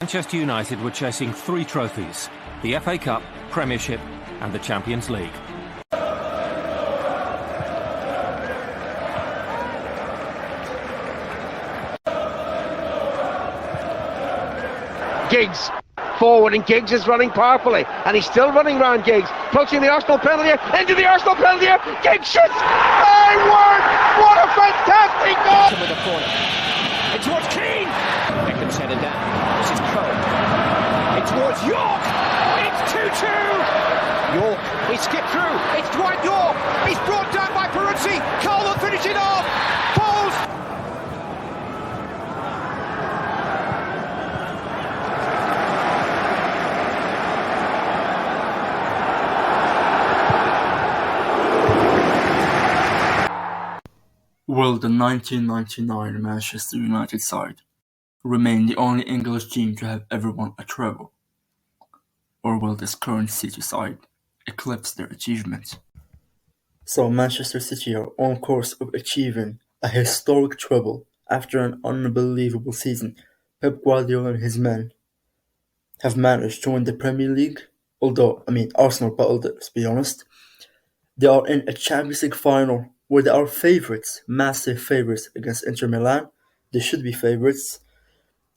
Manchester United were chasing 3 trophies: the FA Cup, Premiership and the Champions League. Giggs forward, and Giggs is running powerfully, and he's still running round Giggs, approaching the Arsenal penalty area, into the Arsenal penalty area. Giggs shoots! My word! What a fantastic goal! With a corner. It's towards Keane. Beckham's headed down. This is Cole. It's towards York. It's 2-2. York, he skipped through. It's Dwight York. He's brought down by Peruzzi. Cole will finish it off. Falls. Will the 1999 Manchester United side remain the only English team to have ever won a treble? Or will this current City side eclipse their achievement? So Manchester City are on course of achieving a historic treble after an unbelievable season. Pep Guardiola and his men have managed to win the Premier League, although, Arsenal battled it, let's be honest. They are in a Champions League final where they are favourites, massive favourites against Inter Milan. They should be favourites.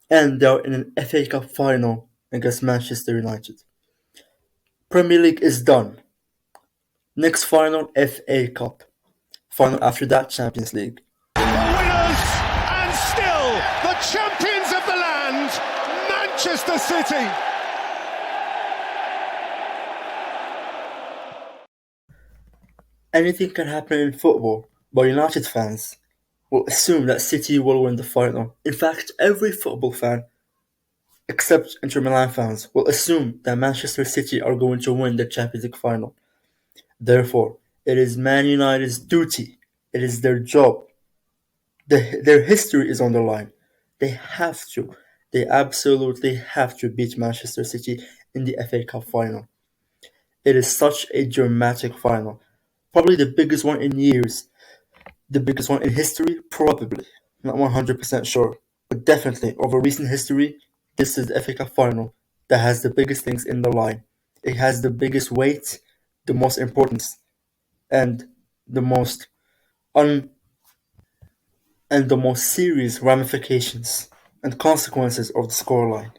And they are in an FA Cup final against Manchester United. Premier League is done. Next final, FA Cup. Final after that, Champions League. Winners and still the champions of the land, Manchester City. Anything can happen in football, but United fans will assume that City will win the final. In fact, every football fan, except Inter Milan fans, will assume that Manchester City are going to win the Champions League final. Therefore, it is Man United's duty, it is their job. Their history is on the line. They absolutely have to beat Manchester City in the FA Cup final. It is such a dramatic final. Probably the biggest one in years. The biggest one in history? Probably. Not 100% sure. But definitely, over recent history, this is the FA Cup final that has the biggest things in the line. It has the biggest weight, the most importance, and the most serious ramifications and consequences of the scoreline.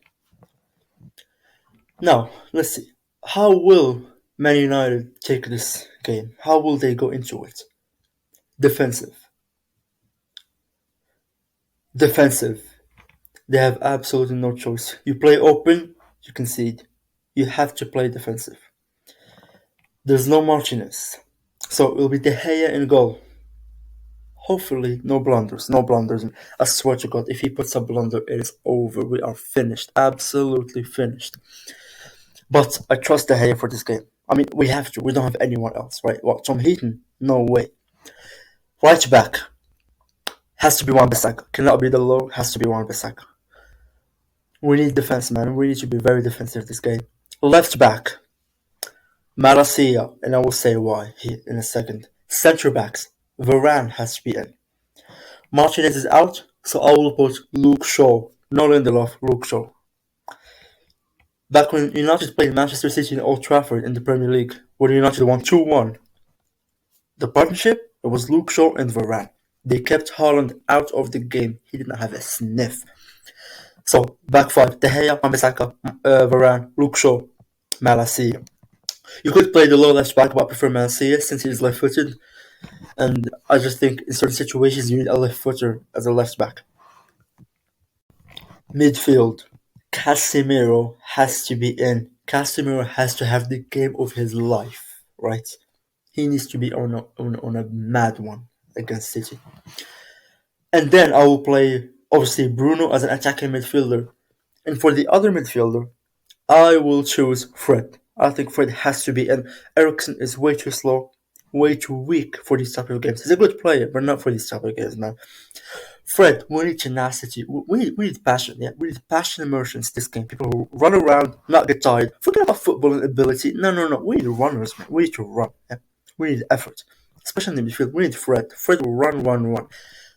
Now, let's see. How will Man United take this game? How will they go into it? Defensive. They have absolutely no choice. You play open, you concede. You have to play defensive. There's no Martinez. So it will be De Gea in goal. Hopefully, no blunders. I swear to God, if he puts a blunder, it is over. We are finished. Absolutely finished. But I trust De Gea for this game. We have to. We don't have anyone else, right? What, Tom Heaton? No way. Right back. Has to be Wan-Bissaka. Cannot be the low. Has to be Wan-Bissaka. We need defense, man. We need to be very defensive this game. Left back. Malacia. And I will say why in a second. Centre backs. Varane has to be in. Martinez is out, so I will put Luke Shaw. No Lindelof, Luke Shaw. Back when United played Manchester City in Old Trafford in the Premier League, where United won 2-1, the partnership, it was Luke Shaw and Varane. They kept Haaland out of the game. He did not have a sniff. So, back five, De Gea, Wan-Bissaka, Varane, Luke Shaw, Malacia. You could play the low left back, but I prefer Malacia since he is left-footed. And I just think in certain situations you need a left footer as a left back. Midfield. Casemiro has to be in. Casemiro has to have the game of his life, right? He needs to be on a mad one against City. And then I will play, obviously, Bruno as an attacking midfielder. And for the other midfielder, I will choose Fred. I think Fred has to be in. Eriksen is way too slow, way too weak for these type of games. He's a good player, but not for these type of games, man. Fred, we need tenacity. We need passion. Yeah, we need passion immersions this game. People who run around, not get tired. Forget about football and ability. No. We need runners, man. We need to run. Yeah? We need effort, especially in the midfield. We need Fred. Fred will run. Now,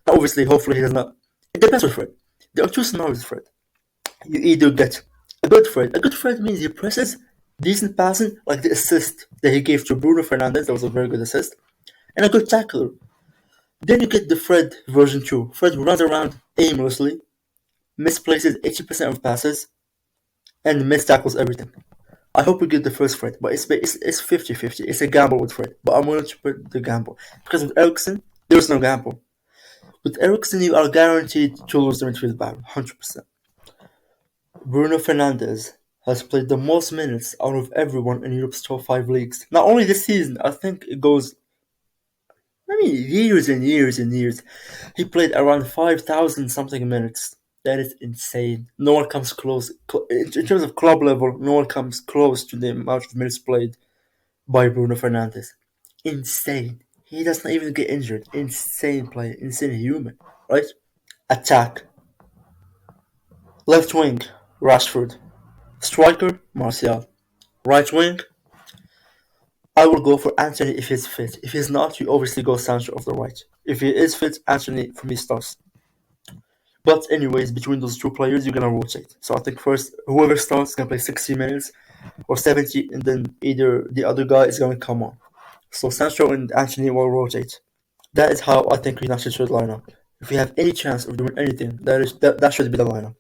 obviously, hopefully, he does not. It depends on Fred. There are two scenarios with Fred. You either get a good threat. A good threat means he presses, decent passing, like the assist that he gave to Bruno Fernandes, that was a very good assist, and a good tackler. Then you get the Fred version 2. Fred runs around aimlessly, misplaces 80% of passes, and mistackles everything. I hope we get the first Fred, but it's 50-50. It's a gamble with Fred, but I'm willing to put the gamble. Because with Eriksen, there's no gamble. With Eriksen, you are guaranteed to lose the midfield battle, 100%. Bruno Fernandes has played the most minutes out of everyone in Europe's top 5 leagues. Not only this season, I think it goes years and years and years. He played around 5,000 something minutes. That is insane. No one comes close. In terms of club level, no one comes close to the amount of minutes played by Bruno Fernandes. Insane. He does not even get injured. Insane player. Insane human. Right? Attack. Left wing, Rashford. Striker, Martial. Right wing, I will go for Anthony if he's fit. If he's not, you obviously go Sancho off the right. If he is fit, Anthony for me starts. But anyways, between those two players, you're gonna rotate. So I think first, whoever starts is gonna play 60 minutes or 70, and then either the other guy is gonna come on. So Sancho and Anthony will rotate. That is how I think United should line up. If you have any chance of doing anything, that should be the lineup.